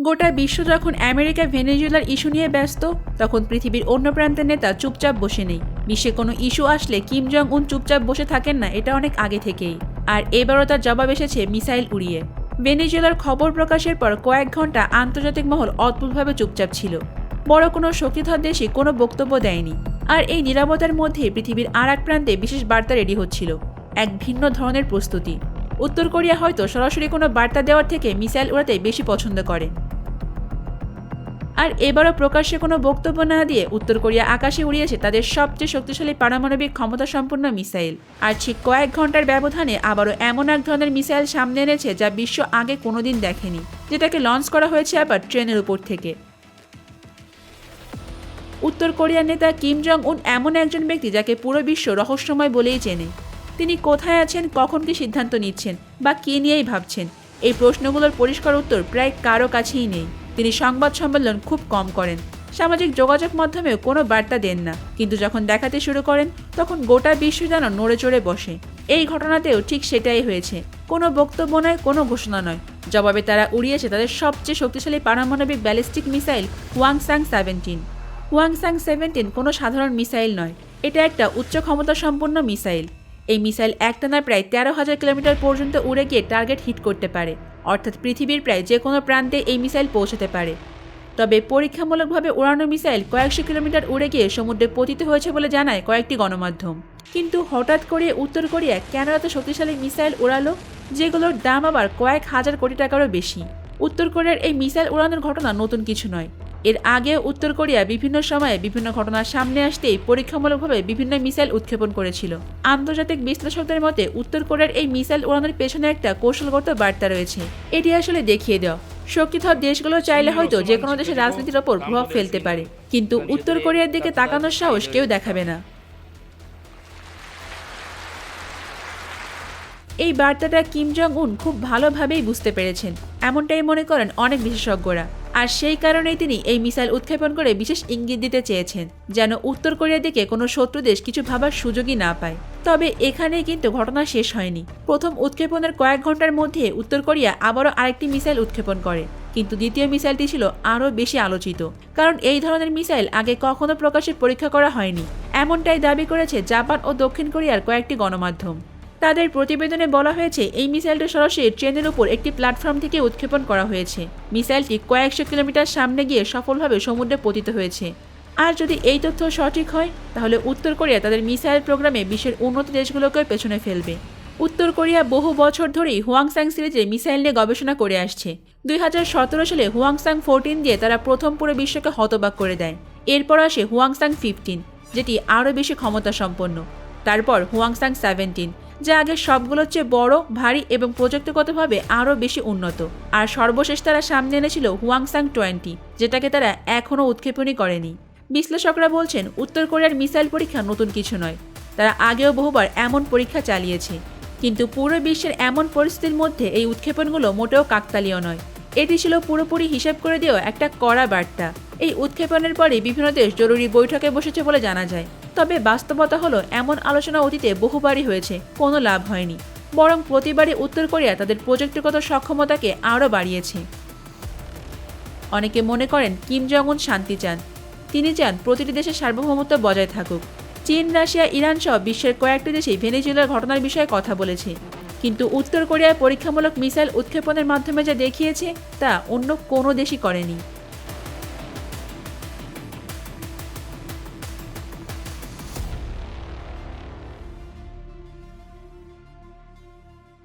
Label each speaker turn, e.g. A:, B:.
A: গোটা বিশ্ব যখন আমেরিকা ভেনেজুয়েলার ইস্যু নিয়ে ব্যস্ত, তখন পৃথিবীর অন্য প্রান্তের নেতা চুপচাপ বসে নেই। বিশ্বে কোনো ইস্যু আসলে কিম জং উন চুপচাপ বসে থাকেন না, এটা অনেক আগে থেকেই। আর এবারও তার জবাব এসেছে মিসাইল উড়িয়ে। ভেনেজুয়েলার খবর প্রকাশের পর কয়েক ঘন্টা আন্তর্জাতিক মহল অদ্ভুতভাবে চুপচাপ ছিল। বড় কোনো শক্তিধর দেশই কোনো বক্তব্য দেয়নি। আর এই নীরবতার মধ্যে পৃথিবীর আর এক প্রান্তে বিশেষ বার্তা রেডি হচ্ছিল, এক ভিন্ন ধরনের প্রস্তুতি। উত্তর কোরিয়া হয়তো সরাসরি কোনো বার্তা দেওয়ার থেকে মিসাইল উড়াতে বেশি পছন্দ করে। আর এবারও প্রকাশ্যে কোনো বক্তব্য না দিয়ে উত্তর কোরিয়া আকাশে উড়িয়েছে তাদের সবচেয়ে শক্তিশালী পারমাণবিক ক্ষমতা সম্পন্ন মিসাইল। আর ঠিক কয়েক ঘন্টার ব্যবধানে আবারও এমন এক ধরনের মিসাইল সামনে এনেছে যা বিশ্ব আগে কোনোদিন দেখেনি, যেটাকে লঞ্চ করা হয়েছে আবার ট্রেনের উপর থেকে। উত্তর কোরিয়ার নেতা কিম জং উন এমন একজন ব্যক্তি যাকে পুরো বিশ্ব রহস্যময় বলেই চেনে। তিনি কোথায় আছেন, কখন কি সিদ্ধান্ত নিচ্ছেন, বা কী নিয়েই ভাবছেন, এই প্রশ্নগুলোর পরিষ্কার উত্তর প্রায় কারো কাছেই নেই। তিনি সংবাদ সম্মেলন খুব কম করেন, সামাজিক যোগাযোগ মাধ্যমেও কোনো বার্তা দেন না, কিন্তু যখন দেখাতে শুরু করেন তখন গোটা বিশ্ব যেন নড়ে চড়ে বসে। এই ঘটনাতেও ঠিক সেটাই হয়েছে। কোনো বক্তব্য নয়, কোনো ঘোষণা নয়, জবাবে তারা উড়িয়েছে তাদের সবচেয়ে শক্তিশালী পারমাণবিক ব্যালিস্টিক মিসাইল হোয়াংসাং-17। হোয়াংসাং-17 কোনো সাধারণ মিসাইল নয়, এটা একটা উচ্চ ক্ষমতা সম্পন্ন মিসাইল। এই মিসাইল একটানা প্রায় 13,000 কিলোমিটার পর্যন্ত উড়ে গিয়ে টার্গেট হিট করতে পারে, অর্থাৎ পৃথিবীর প্রায় যে কোনো প্রান্তে এই মিসাইল পৌঁছাতে পারে। তবে পরীক্ষামূলকভাবে উড়ানো মিসাইল কয়েকশো কিলোমিটার উড়ে গিয়ে সমুদ্রে পতিত হয়েছে বলে জানায় কয়েকটি গণমাধ্যম। কিন্তু হঠাৎ করে উত্তর কোরিয়া কেন এত শক্তিশালী মিসাইল উড়ালো, যেগুলোর দাম আবার কয়েক হাজার কোটি টাকারও বেশি? উত্তর কোরিয়ার এই মিসাইল উড়ানোর ঘটনা নতুন কিছু নয়। এর আগে উত্তর কোরিয়া বিভিন্ন সময়ে বিভিন্ন ঘটনার সামনে আসতেই পরীক্ষামূলকভাবে বিভিন্ন মিসাইল উৎক্ষেপণ করেছিল। আন্তর্জাতিক বিশ্লেষকদের মতে উত্তর কোরিয়ার এই মিসাইল উড়ানোর পেছনে একটা কৌশলগত বার্তা রয়েছে। এটি আসলে দেখিয়ে দেওয়া, শক্তিধর দেশগুলো চাইলে হয়তো যে কোনো দেশের রাজনীতির ওপর প্রভাব ফেলতে পারে, কিন্তু উত্তর কোরিয়ার দিকে তাকানোর সাহস কেউ দেখাবে না। এই বার্তাটা কিম জং উন খুব ভালোভাবেই বুঝতে পেরেছেন, এমনটাই মনে করেন অনেক বিশেষজ্ঞরা। আর সেই কারণেই তিনি এই মিসাইল উৎক্ষেপণ করে বিশেষ ইঙ্গিত দিতে চেয়েছেন, যেন উত্তর কোরিয়ার দিকে কোনো শত্রু দেশ কিছু ভাবার সুযোগই না পায়। তবে এখানেই কিন্তু ঘটনা শেষ হয়নি। প্রথম উৎক্ষেপণের কয়েক ঘন্টার মধ্যে উত্তর কোরিয়া আবারও আরেকটি মিসাইল উৎক্ষেপণ করে, কিন্তু দ্বিতীয় মিসাইলটি ছিল আরও বেশি আলোচিত, কারণ এই ধরনের মিসাইল আগে কখনো প্রকাশ্যে পরীক্ষা করা হয়নি। এমনটাই দাবি করেছে জাপান ও দক্ষিণ কোরিয়ার কয়েকটি গণমাধ্যম। তাদের প্রতিবেদনে বলা হয়েছে এই মিসাইলটি সরাসরি ট্রেনের উপর একটি প্ল্যাটফর্ম থেকে উৎক্ষেপণ করা হয়েছে। মিসাইলটি কয়েকশো কিলোমিটার সামনে গিয়ে সফলভাবে সমুদ্রে পতিত হয়েছে। আর যদি এই তথ্য সঠিক হয়, তাহলে উত্তর কোরিয়া তাদের মিসাইল প্রোগ্রামে বিশ্বের উন্নত দেশগুলোকেও পেছনে ফেলবে। উত্তর কোরিয়া বহু বছর ধরেই হোয়াংসাং সিরিজে মিসাইল নিয়ে গবেষণা করে আসছে। 2017 সালে হোয়াংসাং-14 দিয়ে তারা প্রথম পুরো বিশ্বকে হতবাক করে দেয়। এরপর আসে হোয়াংসাং-15, যেটি আরও বেশি ক্ষমতা সম্পন্ন। তারপর হোয়াংসাং-17, যা আগে সবগুলোর চেয়ে বড়, ভারী এবং প্রযুক্তিগতভাবে আরও বেশি উন্নত। আর সর্বশেষ তারা সামনে এনেছিল হোয়াংসাং-20, যেটাকে তারা এখনও উৎক্ষেপণই করেনি। বিশ্লেষকরা বলছেন উত্তর কোরিয়ার মিসাইল পরীক্ষা নতুন কিছু নয়, তারা আগেও বহুবার এমন পরীক্ষা চালিয়েছে। কিন্তু পুরো বিশ্বের এমন পরিস্থিতির মধ্যে এই উৎক্ষেপণগুলো মোটেও কাকতালীয় নয়। এটি ছিল পুরোপুরি হিসেব করে দেওয়া একটা কড়া বার্তা। এই উৎক্ষেপণের পরে বিভিন্ন দেশ জরুরি বৈঠকে বসেছে বলে জানা যায়। তবে বাস্তবতা হলো এমন আলোচনা অতীতে বহুবারই হয়েছে, কোনো লাভ হয়নি। বরং প্রতিবারই উত্তর কোরিয়া তাদের প্রযুক্তিগত সক্ষমতাকে আরও বাড়িয়েছে। অনেকে মনে করেন কিম জং উন শান্তি চান। তিনি চান প্রতিটি দেশের সার্বভৌমত্ব বজায় থাকুক। চীন, রাশিয়া, ইরান সহ বিশ্বের কয়েকটি দেশেই ভেনেজুয়েলার ঘটনার বিষয়ে কথা বলেছে। কিন্তু উত্তর কোরিয়ার পরীক্ষামূলক মিসাইল উৎক্ষেপণের মাধ্যমে যা দেখিয়েছে তা অন্য কোনো দেশই করেনি।